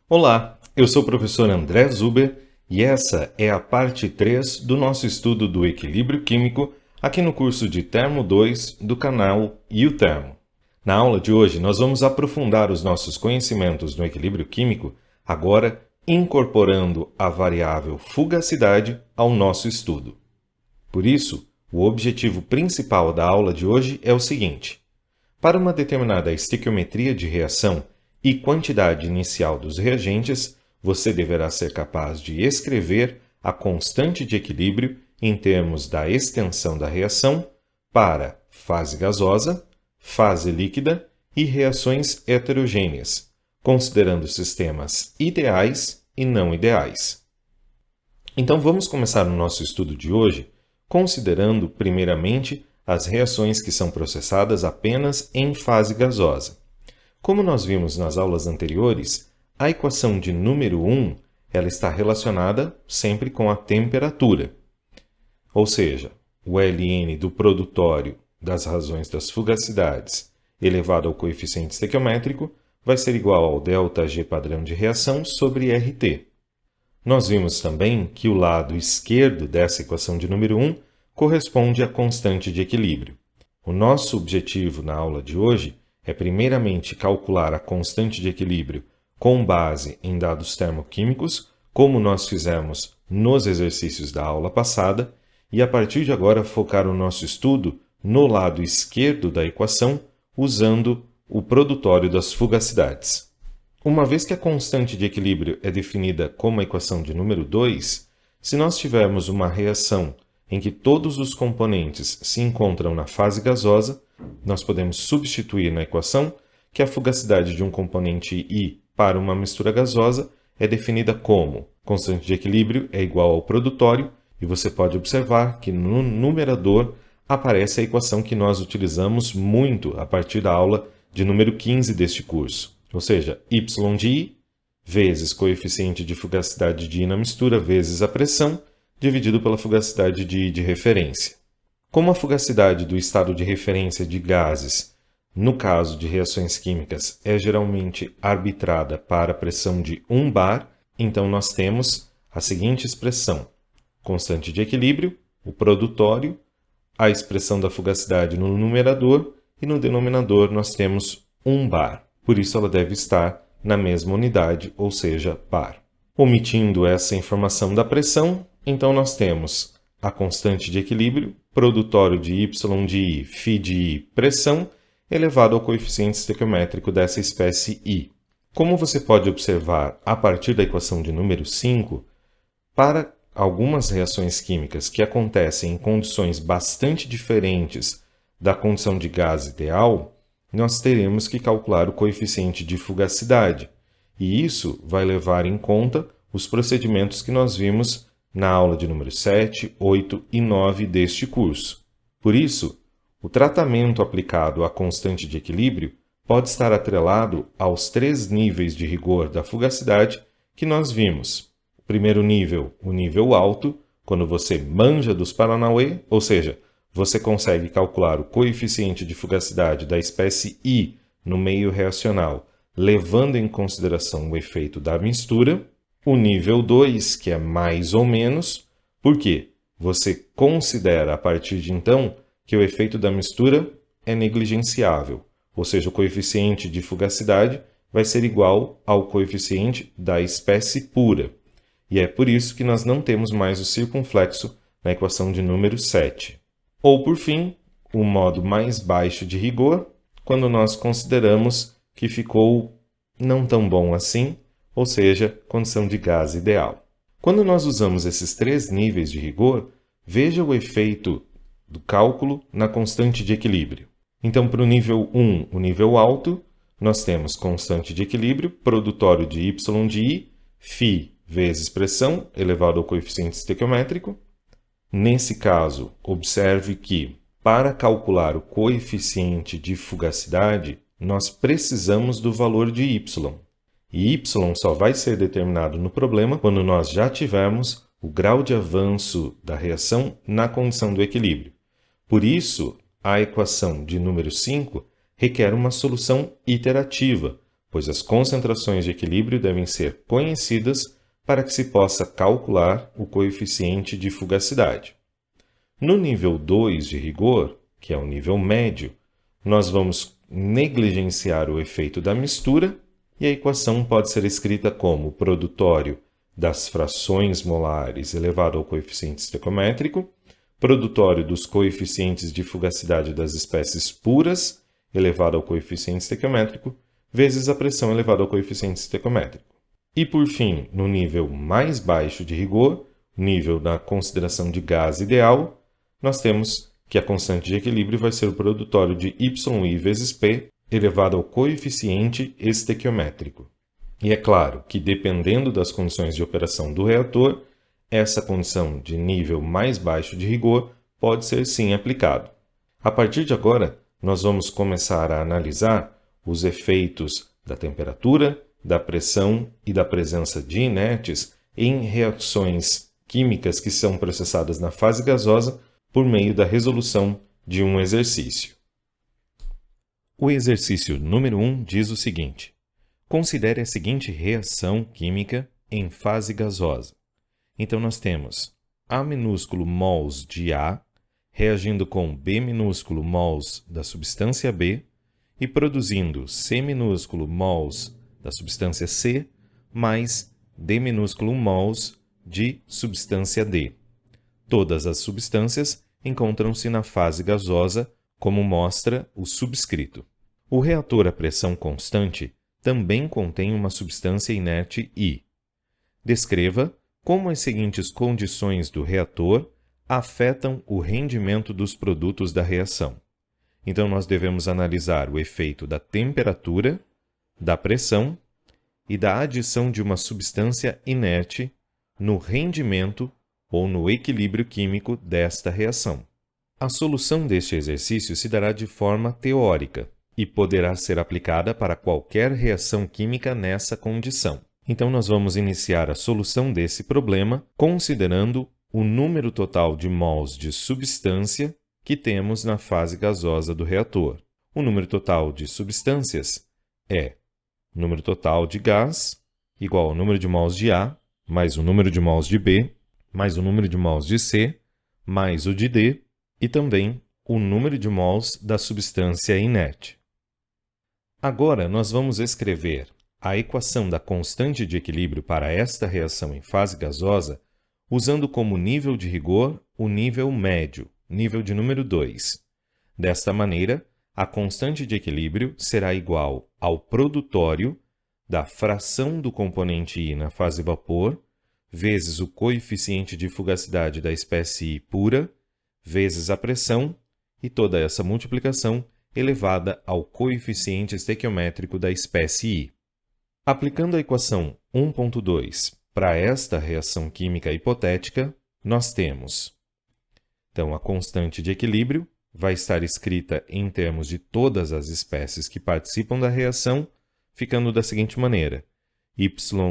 Olá, eu sou o professor André Zuber e essa é a parte 3 do nosso estudo do equilíbrio químico aqui no curso de Termo 2 do canal UTermo. Na aula de hoje, nós vamos aprofundar os nossos conhecimentos no equilíbrio químico, agora incorporando a variável fugacidade ao nosso estudo. Por isso, o objetivo principal da aula de hoje é o seguinte: para uma determinada estequiometria de reação e quantidade inicial dos reagentes, você deverá ser capaz de escrever a constante de equilíbrio em termos da extensão da reação para fase gasosa, fase líquida e reações heterogêneas, considerando sistemas ideais e não ideais. Então vamos começar o nosso estudo de hoje considerando, primeiramente, as reações que são processadas apenas em fase gasosa. Como nós vimos nas aulas anteriores, a equação de número 1 ela está relacionada sempre com a temperatura. Ou seja, o Ln do produtório das razões das fugacidades elevado ao coeficiente estequiométrico vai ser igual ao ΔG padrão de reação sobre RT. Nós vimos também que o lado esquerdo dessa equação de número 1 corresponde à constante de equilíbrio. O nosso objetivo na aula de hoje é primeiramente calcular a constante de equilíbrio com base em dados termoquímicos, como nós fizemos nos exercícios da aula passada, e a partir de agora focar o nosso estudo no lado esquerdo da equação, usando o produtório das fugacidades. Uma vez que a constante de equilíbrio é definida como a equação de número 2, se nós tivermos uma reação em que todos os componentes se encontram na fase gasosa, nós podemos substituir na equação que a fugacidade de um componente I para uma mistura gasosa é definida como constante de equilíbrio é igual ao produtório, e você pode observar que no numerador aparece a equação que nós utilizamos muito a partir da aula de número 15 deste curso, ou seja, y de I vezes coeficiente de fugacidade de I na mistura vezes a pressão, dividido pela fugacidade de I de referência. Como a fugacidade do estado de referência de gases, no caso de reações químicas, é geralmente arbitrada para a pressão de 1 bar, então nós temos a seguinte expressão: constante de equilíbrio, o produtório, a expressão da fugacidade no numerador, e no denominador nós temos 1 bar. Por isso ela deve estar na mesma unidade, ou seja, bar. Omitindo essa informação da pressão, então nós temos a constante de equilíbrio, produtório de Y de I, φ de I, pressão, elevado ao coeficiente estequiométrico dessa espécie I. Como você pode observar a partir da equação de número 5, para algumas reações químicas que acontecem em condições bastante diferentes da condição de gás ideal, nós teremos que calcular o coeficiente de fugacidade, e isso vai levar em conta os procedimentos que nós vimos na aula de número 7, 8 e 9 deste curso. Por isso, o tratamento aplicado à constante de equilíbrio pode estar atrelado aos 3 níveis de rigor da fugacidade que nós vimos. O primeiro nível, o nível alto, quando você manja dos Paranauê, ou seja, você consegue calcular o coeficiente de fugacidade da espécie I no meio reacional, levando em consideração o efeito da mistura. O nível 2, que é mais ou menos, porque você considera a partir de então que o efeito da mistura é negligenciável, ou seja, o coeficiente de fugacidade vai ser igual ao coeficiente da espécie pura. E é por isso que nós não temos mais o circunflexo na equação de número 7. Ou, por fim, o modo mais baixo de rigor, quando nós consideramos que ficou não tão bom assim, ou seja, condição de gás ideal. Quando nós usamos esses 3 níveis de rigor, veja o efeito do cálculo na constante de equilíbrio. Então, para o nível 1, o nível alto, nós temos constante de equilíbrio, produtório de Y de I, φ vezes pressão, elevado ao coeficiente estequiométrico. Nesse caso, observe que, para calcular o coeficiente de fugacidade, nós precisamos do valor de Y. E Y só vai ser determinado no problema quando nós já tivermos o grau de avanço da reação na condição do equilíbrio. Por isso, a equação de número 5 requer uma solução iterativa, pois as concentrações de equilíbrio devem ser conhecidas para que se possa calcular o coeficiente de fugacidade. No nível 2 de rigor, que é o nível médio, nós vamos negligenciar o efeito da mistura e a equação pode ser escrita como produtório das frações molares elevado ao coeficiente estequiométrico, produtório dos coeficientes de fugacidade das espécies puras elevado ao coeficiente estequiométrico, vezes a pressão elevada ao coeficiente estequiométrico. E por fim, no nível mais baixo de rigor, nível da consideração de gás ideal, nós temos que a constante de equilíbrio vai ser o produtório de YI vezes P elevado ao coeficiente estequiométrico. E é claro que, dependendo das condições de operação do reator, essa condição de nível mais baixo de rigor pode ser sim aplicado. A partir de agora, nós vamos começar a analisar os efeitos da temperatura, da pressão e da presença de inertes em reações químicas que são processadas na fase gasosa por meio da resolução de um exercício. O exercício número 1 diz o seguinte: considere a seguinte reação química em fase gasosa. Então, nós temos A minúsculo mols de A reagindo com B minúsculo mols da substância B e produzindo C minúsculo mols da substância C mais D minúsculo mols de substância D. Todas as substâncias encontram-se na fase gasosa, como mostra o subscrito. O reator a pressão constante também contém uma substância inerte I. Descreva como as seguintes condições do reator afetam o rendimento dos produtos da reação. Então, nós devemos analisar o efeito da temperatura, da pressão e da adição de uma substância inerte no rendimento ou no equilíbrio químico desta reação. A solução deste exercício se dará de forma teórica e poderá ser aplicada para qualquer reação química nessa condição. Então, nós vamos iniciar a solução desse problema considerando o número total de mols de substância que temos na fase gasosa do reator. O número total de substâncias é o número total de gás igual ao número de mols de A, mais o número de mols de B, mais o número de mols de C, mais o de D, e também o número de mols da substância inerte. Agora, nós vamos escrever a equação da constante de equilíbrio para esta reação em fase gasosa, usando como nível de rigor o nível médio, nível de número 2. Desta maneira, a constante de equilíbrio será igual ao produtório da fração do componente I na fase vapor, vezes o coeficiente de fugacidade da espécie I pura, vezes a pressão, e toda essa multiplicação elevada ao coeficiente estequiométrico da espécie I. Aplicando a equação 1.2 para esta reação química hipotética, nós temos, então, a constante de equilíbrio vai estar escrita em termos de todas as espécies que participam da reação, ficando da seguinte maneira: y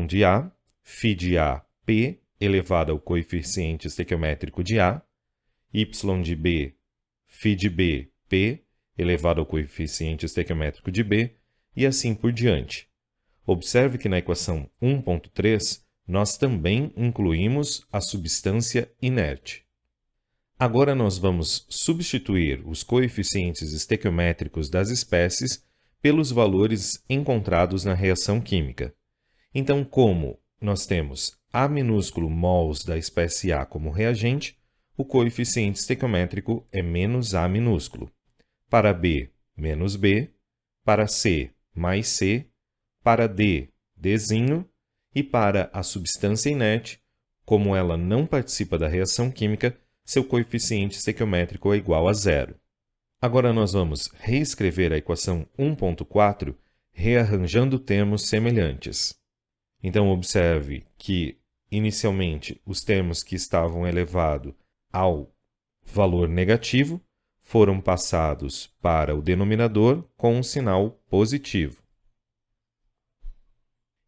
de A, φ de A, P, elevado ao coeficiente estequiométrico de A, y de B, φ de B, P, elevado ao coeficiente estequiométrico de B, e assim por diante. Observe que na equação 1.3, nós também incluímos a substância inerte. Agora nós vamos substituir os coeficientes estequiométricos das espécies pelos valores encontrados na reação química. Então, como nós temos A minúsculo mols da espécie A como reagente, o coeficiente estequiométrico é menos A minúsculo. Para B, menos B. Para C, mais C. Para D, Dzinho. E para a substância inerte, como ela não participa da reação química, seu coeficiente estequiométrico é igual a zero. Agora nós vamos reescrever a equação 1.4, rearranjando termos semelhantes. Então, observe que, inicialmente, os termos que estavam elevados ao valor negativo foram passados para o denominador com um sinal positivo.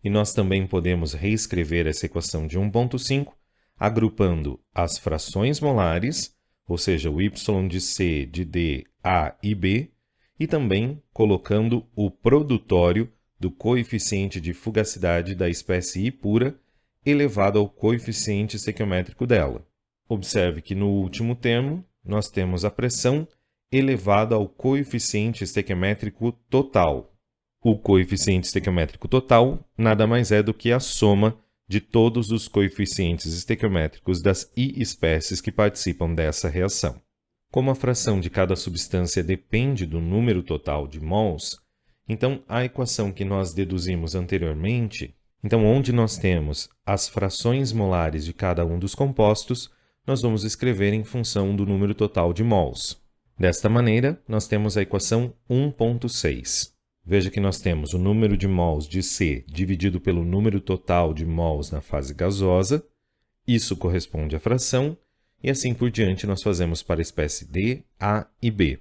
E nós também podemos reescrever essa equação de 1.5, agrupando as frações molares, ou seja, o y de C, de D, A e B, e também colocando o produtório do coeficiente de fugacidade da espécie I pura elevado ao coeficiente estequiométrico dela. Observe que no último termo nós temos a pressão elevada ao coeficiente estequiométrico total. O coeficiente estequiométrico total nada mais é do que a soma de todos os coeficientes estequiométricos das I espécies que participam dessa reação. Como a fração de cada substância depende do número total de mols, então a equação que nós deduzimos anteriormente, onde nós temos as frações molares de cada um dos compostos, nós vamos escrever em função do número total de mols. Desta maneira, nós temos a equação 1.6. Veja que nós temos o número de mols de C dividido pelo número total de mols na fase gasosa, isso corresponde à fração, e assim por diante nós fazemos para a espécie D, A e B.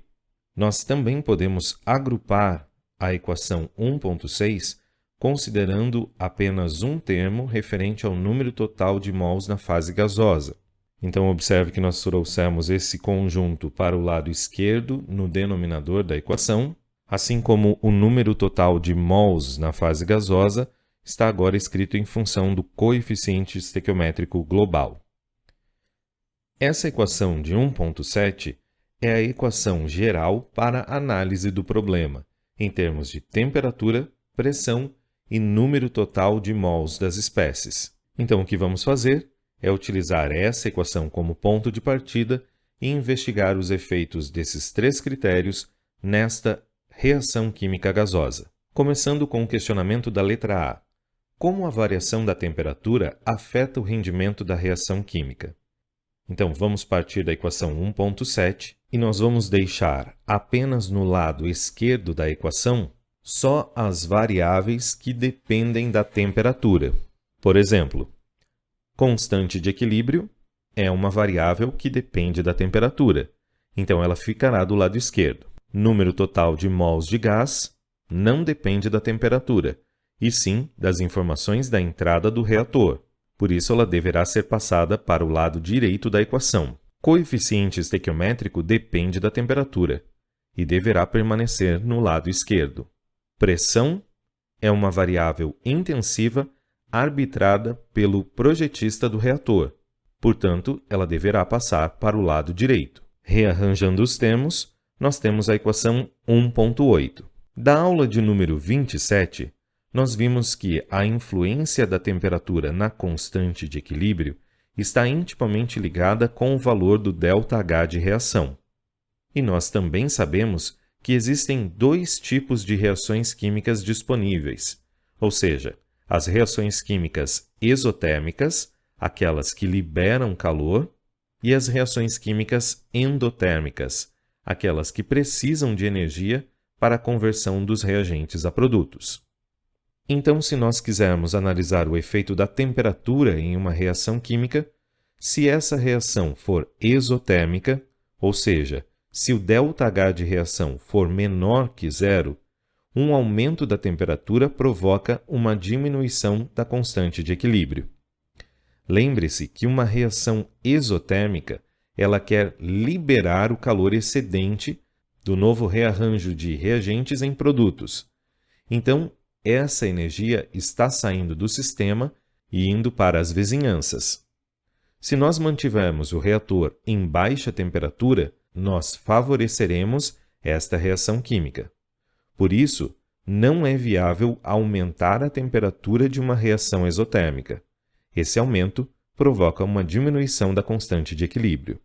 Nós também podemos agrupar a equação 1.6 considerando apenas um termo referente ao número total de mols na fase gasosa. Então, observe que nós trouxemos esse conjunto para o lado esquerdo no denominador da equação, assim como o número total de mols na fase gasosa está agora escrito em função do coeficiente estequiométrico global. Essa equação de 1.7 é a equação geral para a análise do problema, em termos de temperatura, pressão e número total de mols das espécies. Então, o que vamos fazer é utilizar essa equação como ponto de partida e investigar os efeitos desses três critérios nesta reação química gasosa. Começando com o questionamento da letra A. Como a variação da temperatura afeta o rendimento da reação química? Então, vamos partir da equação 1.7 e nós vamos deixar apenas no lado esquerdo da equação só as variáveis que dependem da temperatura. Por exemplo, constante de equilíbrio é uma variável que depende da temperatura, então ela ficará do lado esquerdo. Número total de mols de gás não depende da temperatura, e sim das informações da entrada do reator. Por isso, ela deverá ser passada para o lado direito da equação. Coeficiente estequiométrico depende da temperatura e deverá permanecer no lado esquerdo. Pressão é uma variável intensiva arbitrada pelo projetista do reator. Portanto, ela deverá passar para o lado direito. Rearranjando os termos, nós temos a equação 1.8. Da aula de número 27, nós vimos que a influência da temperatura na constante de equilíbrio está intimamente ligada com o valor do ΔH de reação. E nós também sabemos que existem dois tipos de reações químicas disponíveis, ou seja, as reações químicas exotérmicas, aquelas que liberam calor, e as reações químicas endotérmicas, aquelas que precisam de energia para a conversão dos reagentes a produtos. Então, se nós quisermos analisar o efeito da temperatura em uma reação química, se essa reação for exotérmica, ou seja, se o ΔH de reação for menor que zero, um aumento da temperatura provoca uma diminuição da constante de equilíbrio. Lembre-se que uma reação exotérmica ela quer liberar o calor excedente do novo rearranjo de reagentes em produtos. Então, essa energia está saindo do sistema e indo para as vizinhanças. Se nós mantivermos o reator em baixa temperatura, nós favoreceremos esta reação química. Por isso, não é viável aumentar a temperatura de uma reação exotérmica. Esse aumento provoca uma diminuição da constante de equilíbrio.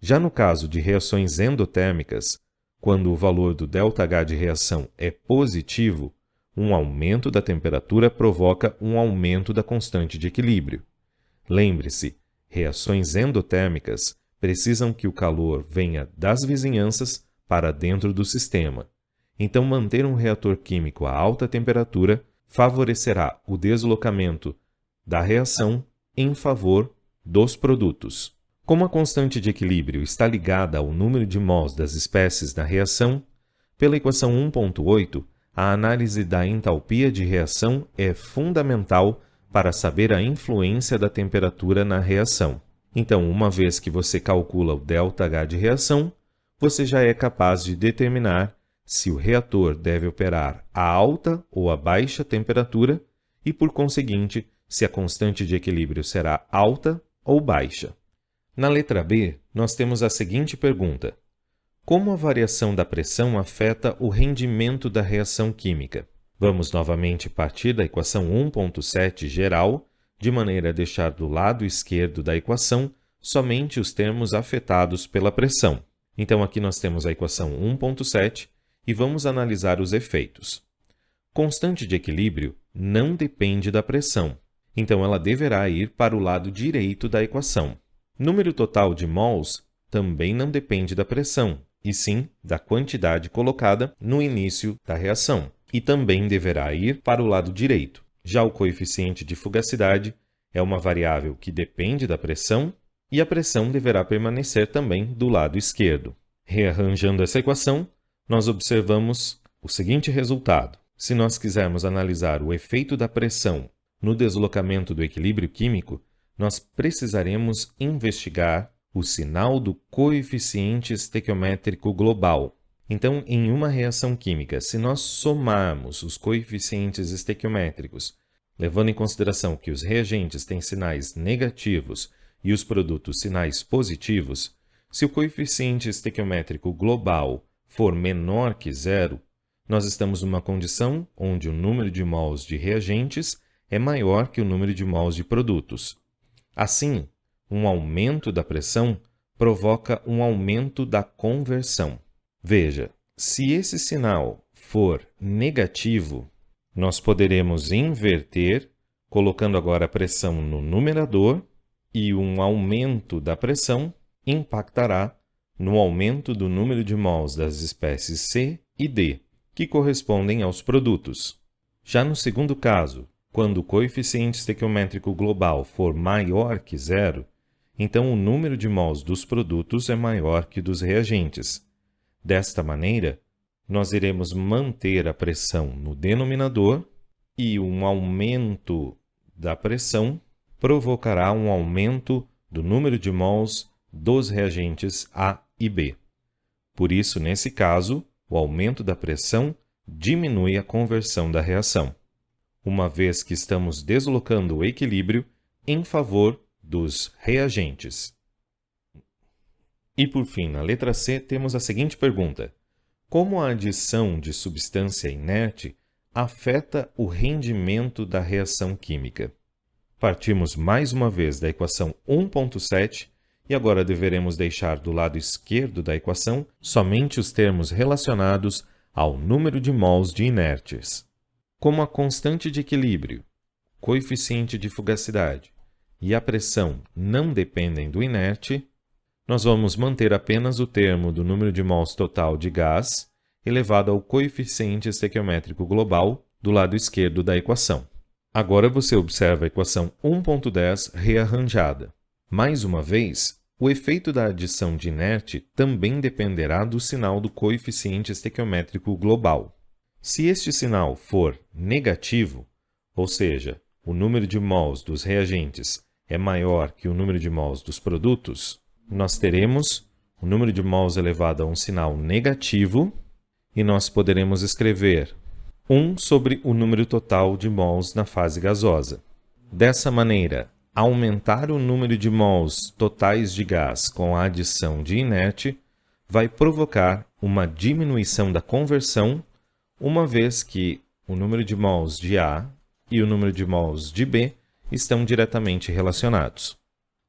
Já no caso de reações endotérmicas, quando o valor do ΔH de reação é positivo, um aumento da temperatura provoca um aumento da constante de equilíbrio. Lembre-se, reações endotérmicas precisam que o calor venha das vizinhanças para dentro do sistema. Então, manter um reator químico a alta temperatura favorecerá o deslocamento da reação em favor dos produtos. Como a constante de equilíbrio está ligada ao número de mols das espécies da reação, pela equação 1.8, a análise da entalpia de reação é fundamental para saber a influência da temperatura na reação. Então, uma vez que você calcula o ΔH de reação, você já é capaz de determinar se o reator deve operar a alta ou a baixa temperatura e, por conseguinte, se a constante de equilíbrio será alta ou baixa. Na letra B, nós temos a seguinte pergunta: como a variação da pressão afeta o rendimento da reação química? Vamos novamente partir da equação 1.7 geral, de maneira a deixar do lado esquerdo da equação somente os termos afetados pela pressão. Então, aqui nós temos a equação 1.7 e vamos analisar os efeitos. Constante de equilíbrio não depende da pressão, então ela deverá ir para o lado direito da equação. Número total de mols também não depende da pressão, e sim da quantidade colocada no início da reação, e também deverá ir para o lado direito. Já o coeficiente de fugacidade é uma variável que depende da pressão, e a pressão deverá permanecer também do lado esquerdo. Rearranjando essa equação, nós observamos o seguinte resultado. Se nós quisermos analisar o efeito da pressão no deslocamento do equilíbrio químico, nós precisaremos investigar o sinal do coeficiente estequiométrico global. Então, em uma reação química, se nós somarmos os coeficientes estequiométricos, levando em consideração que os reagentes têm sinais negativos e os produtos sinais positivos, se o coeficiente estequiométrico global for menor que zero, nós estamos numa condição onde o número de mols de reagentes é maior que o número de mols de produtos. Assim, um aumento da pressão provoca um aumento da conversão. Veja, se esse sinal for negativo, nós poderemos inverter, colocando agora a pressão no numerador, e um aumento da pressão impactará no aumento do número de mols das espécies C e D, que correspondem aos produtos. Já no segundo caso, quando o coeficiente estequiométrico global for maior que zero, então o número de mols dos produtos é maior que dos reagentes. Desta maneira, nós iremos manter a pressão no denominador e um aumento da pressão provocará um aumento do número de mols dos reagentes A e B. Por isso, nesse caso, o aumento da pressão diminui a conversão da reação, uma vez que estamos deslocando o equilíbrio em favor dos reagentes. E por fim, na letra C, temos a seguinte pergunta: como a adição de substância inerte afeta o rendimento da reação química? Partimos mais uma vez da equação 1.7 e agora deveremos deixar do lado esquerdo da equação somente os termos relacionados ao número de mols de inertes. Como a constante de equilíbrio, coeficiente de fugacidade e a pressão não dependem do inerte, nós vamos manter apenas o termo do número de mols total de gás elevado ao coeficiente estequiométrico global do lado esquerdo da equação. Agora você observa a equação 1.10 rearranjada. Mais uma vez, o efeito da adição de inerte também dependerá do sinal do coeficiente estequiométrico global. Se este sinal for negativo, ou seja, o número de mols dos reagentes é maior que o número de mols dos produtos, nós teremos o número de mols elevado a um sinal negativo e nós poderemos escrever 1 sobre o número total de mols na fase gasosa. Dessa maneira, aumentar o número de mols totais de gás com a adição de inerte vai provocar uma diminuição da conversão, uma vez que o número de mols de A e o número de mols de B estão diretamente relacionados.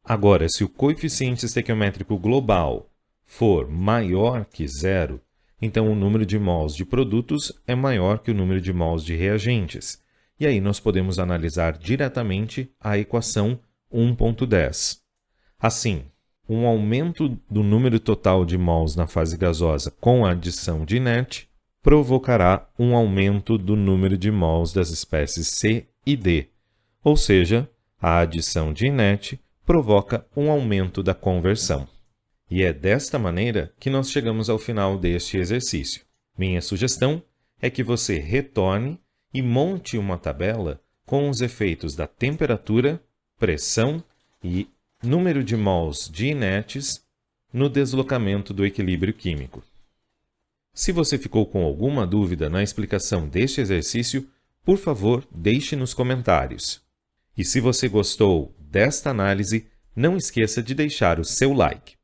Agora, se o coeficiente estequiométrico global for maior que zero, então o número de mols de produtos é maior que o número de mols de reagentes. E aí nós podemos analisar diretamente a equação 1.10. Assim, um aumento do número total de mols na fase gasosa com a adição de inerte provocará um aumento do número de mols das espécies C e D, ou seja, a adição de inerte provoca um aumento da conversão. E é desta maneira que nós chegamos ao final deste exercício. Minha sugestão é que você retorne e monte uma tabela com os efeitos da temperatura, pressão e número de mols de inertes no deslocamento do equilíbrio químico. Se você ficou com alguma dúvida na explicação deste exercício, por favor, deixe nos comentários. E se você gostou desta análise, não esqueça de deixar o seu like.